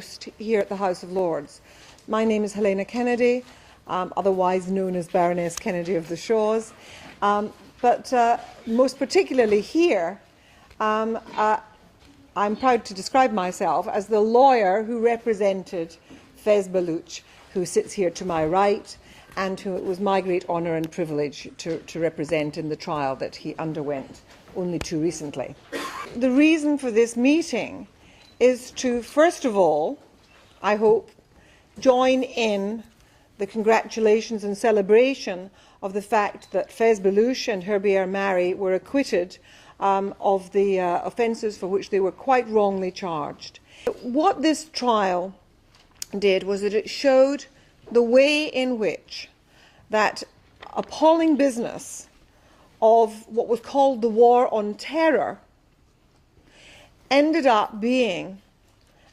host here at the House of Lords. My name is Helena Kennedy, otherwise known as Baroness Kennedy of the Shaws, but most particularly here, I'm proud to describe myself as the lawyer who represented Fez Balooch, who sits here to my right, and who it was my great honour and privilege to represent in the trial that he underwent only too recently. The reason for this meeting is to, first of all, I hope, join in the congratulations and celebration of the fact that Fez Balooch and Herbier Mary were acquitted of the offences for which they were quite wrongly charged. What this trial did was that it showed the way in which that appalling business of what was called the war on terror ended up being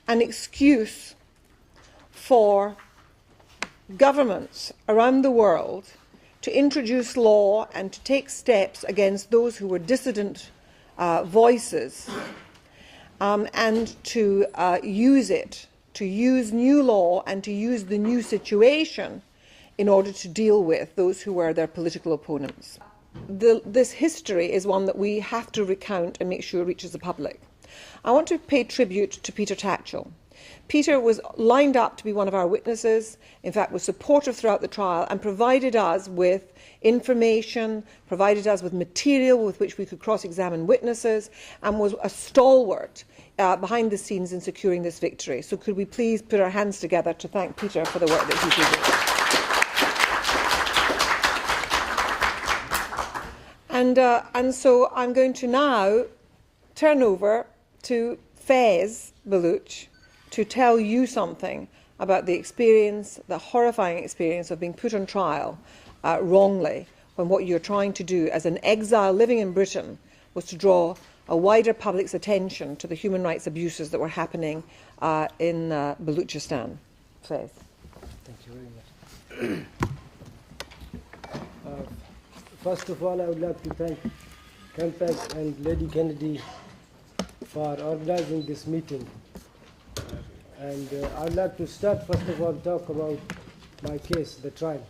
an excuse for governments around the world to introduce law and to take steps against those who were dissident voices and to use new law and to use the new situation in order to deal with those who were their political opponents. This history is one that we have to recount and make sure reaches the public. I want to pay tribute to Peter Tatchell. Peter was lined up to be one of our witnesses, in fact was supportive throughout the trial, and provided us with information, provided us with material with which we could cross-examine witnesses, and was a stalwart behind the scenes in securing this victory. So could we please put our hands together to thank Peter for the work that he did. And so I'm going to now turn over to Fez Balooch to tell you something about the experience, the horrifying experience of being put on trial wrongly, when what you're trying to do as an exile living in Britain was to draw a wider public's attention to the human rights abuses that were happening in Baluchistan. Fez. Thank you very much. First of all, I would like to thank Campact and Lady Kennedy for organizing this meeting. And I would like to start, first of all, talk about my case, the trial.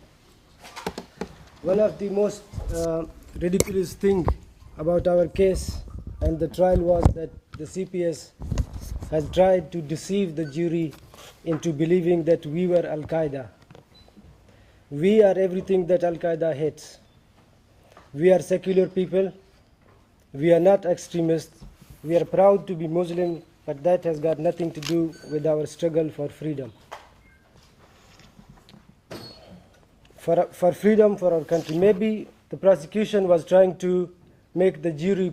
One of the most ridiculous things about our case and the trial was that the CPS has tried to deceive the jury into believing that we were Al-Qaeda. We are everything that Al-Qaeda hates. We are secular people. We are not extremists. We are proud to be Muslim, but that has got nothing to do with our struggle for freedom. For freedom for our country. Maybe the prosecution was trying to make the jury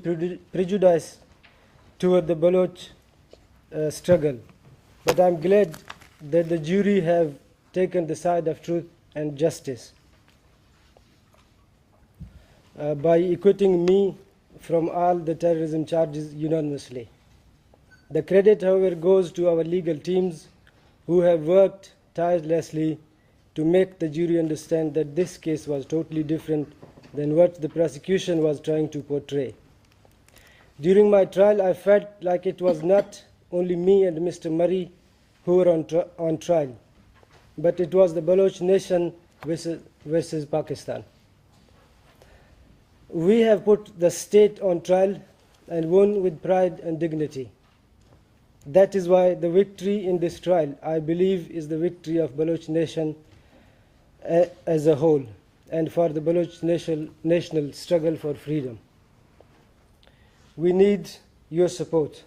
prejudice toward the Baloch struggle. But I'm glad that the jury have taken the side of truth and justice by acquitting me from all the terrorism charges unanimously. The credit, however, goes to our legal teams who have worked tirelessly to make the jury understand that this case was totally different than what the prosecution was trying to portray. During my trial, I felt like it was not only me and Mr. Murray who were on trial, but it was the Baloch nation versus Pakistan. We have put the state on trial and won with pride and dignity. That is why the victory in this trial, I believe, is the victory of Baloch nation as a whole and for the Baloch national struggle for freedom. We need your support.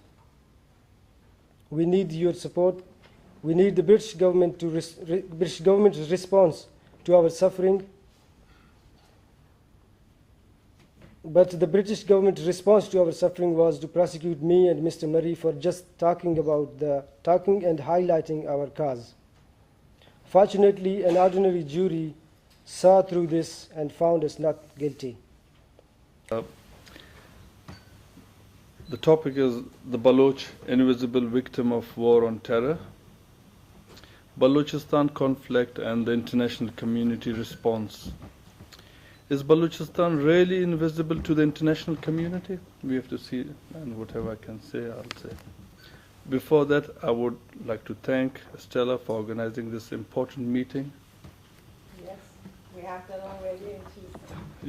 We need your support. We need the British government British government's response to our suffering. But the British government's response to our suffering was to prosecute me and Mr. Murray for just talking and highlighting our cause. Fortunately, an ordinary jury saw through this and found us not guilty. The topic is the Baloch, invisible victim of war on terror. Balochistan conflict and the international community response. Is Balochistan really invisible to the international community? We have to see, and whatever I can say, I'll say. before that, I would like to thank Stella for organizing this important meeting. Yes, we have done already, and she's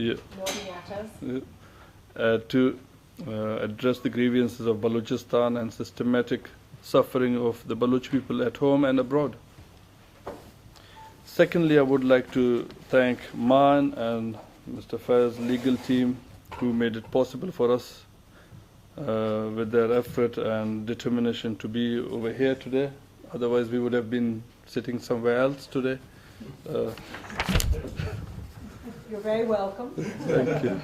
Yeah. nodding at us. To address the grievances of Balochistan and systematic suffering of the Baloch people at home and abroad. Secondly, I would like to thank Man and Mr. Fair's legal team who made it possible for us with their effort and determination to be over here today. Otherwise, we would have been sitting somewhere else today. You're very welcome. Thank you.